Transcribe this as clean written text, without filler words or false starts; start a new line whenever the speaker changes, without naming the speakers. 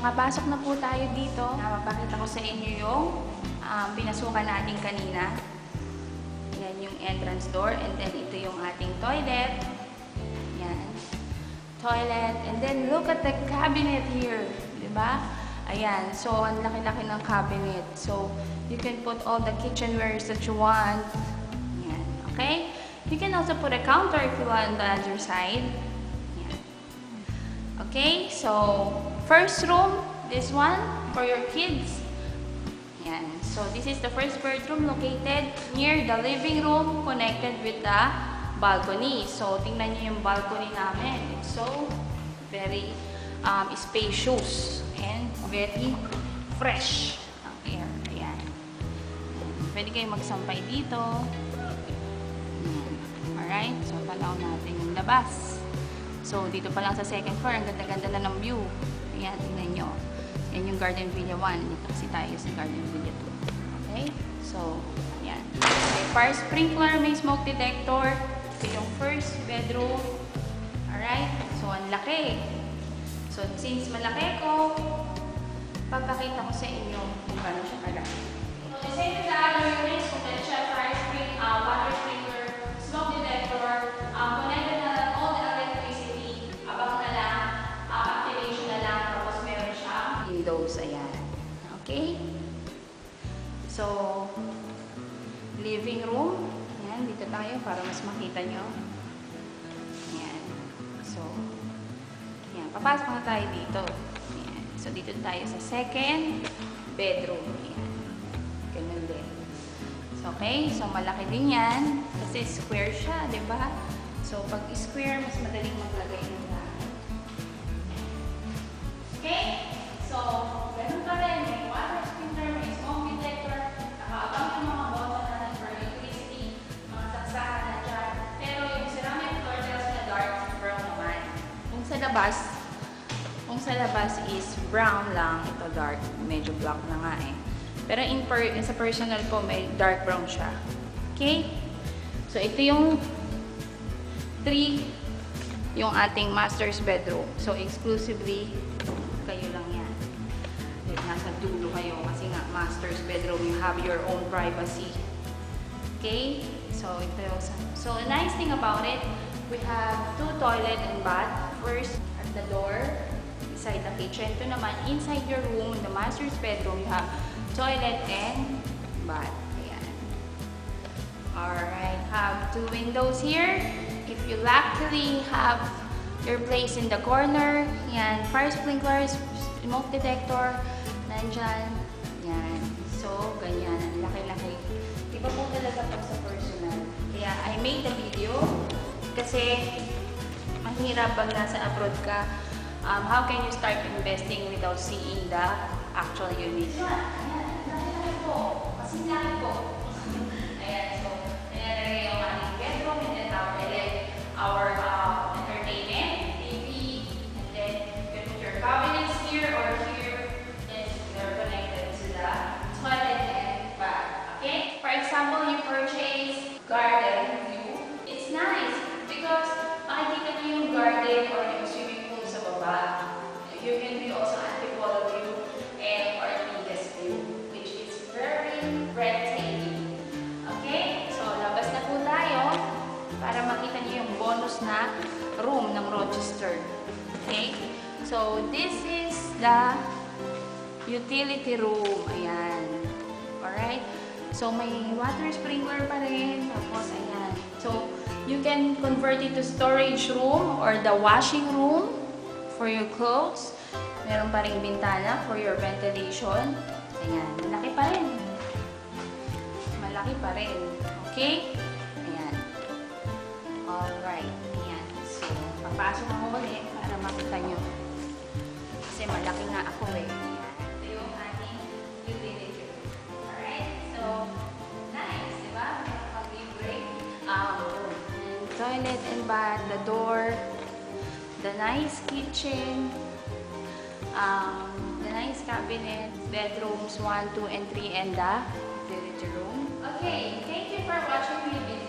nakapasok na po tayo dito. Mapapakita ko sa inyo yung pinasukan natin kanina. Yan yung entrance door. And then ito yung ating toilet. Yan. Toilet. And then look at the cabinet here. Diba? Ayan. So, ang laki-laki ng cabinet. So, you can put all the kitchenwares that you want. Yan. Okay? You can also put a counter if you want on the other side. Yan. Okay? So, first room, this one for your kids. Yan. So, this is the first bedroom located near the living room connected with the balcony. So, tingnan nyo yung balcony namin. It's so very spacious and very fresh ang air. Ayan. Pwede kayo magsampay dito. Alright. So, tanaw natin yung labas. So, dito pa lang sa second floor, ang ganda-ganda na ng view. Ayan, tingnan nyo. Yan yung Garden Villa 1. Dito kasi tayo sa Garden Villa 2. Okay? So, ayan. May fire sprinkler, may smoke detector. Ito yung first bedroom. Alright? So, ang laki. So, since malaki ko, papakita ko sa inyo kung paano siya kalaki. So, the same with the other units, kung meron siya fire sprinkler, water sprinkler, smoke detector, connected na all the electricity, abang na lang, activation na lang, tapos meron siya windows, ayan. Okay? So, living room, ayan, dito tayo para mas makita nyo. Ayan. So, ayan, papasok na tayo dito. Ayan. So, dito tayo sa second bedroom. Ayan. Ganun din. So, okay? So, malaki din yan. Kasi square siya, di ba? So, pag square, mas madaling maglagay ng lahat. Okay? So, ganun pa rin. May water sprinkler, may smoke detector, nakaabang yung mga button natin for electricity, mga saksakan na dyan. Pero yung ceramic floor tiles na dark brown naman. Kung sa labas is brown lang, ito dark, medyo black na nga eh. Pero sa personal po, may dark brown siya. Okay? So, ito yung 3, yung ating master's bedroom. So, exclusively, kayo lang yan. Nasa dulo kayo kasi nga, master's bedroom, you have your own privacy. Okay? So, ito yung... So, a nice thing about it, we have 2 toilet and bath. First, at the door, beside the kitchen. Ito naman, inside your room, in the master's bedroom, you have toilet and bath. Ayan. Alright, have 2 windows here. If you luckily have your place in the corner, yan, fire sprinklers, smoke detector, nandyan. Yan. So, ganyan. Ang laki-laki. Iba po talaga pag sa personal. Kaya, I made a video kasi mahirap pag nasa abroad ka. How can you start investing without seeing the actual unit? Kasi laki po. Ayan, so, nilagay yung ating bedroom, and then our entertainment, TV, and then you can put your cabinets here or here, then they're connected to the toilet and bath. Okay? For example, you purchase garden view. It's nice because makikita niyo yung garden or yung swimming pool sa baba. You can view also antipolo view and Ortigas view, which is very breathtaking. Okay? So, labas na po tayo para makita niyo yung bonus na room ng Rochester. Okay? So, this is the utility room. Ayan. Alright? So, may water sprinkler pa rin. Tapos, ayan. So, you can convert it to storage room or the washing room for your clothes. Meron pa rin bintana for your ventilation. Ayan. Malaki pa rin. Malaki pa rin. Okay? Ayan. Alright. Ayan. So, papasok ako ulit para makita nyo. Kasi malaki nga ako eh. Ayan. Ito yung ating utility room. Alright? So, nice. Diba? Mag-break. Toilet and bath, the door, the nice kitchen, the nice cabinet, bedrooms 1, 2, and 3, and the utility room. Okay, thank you for watching my video.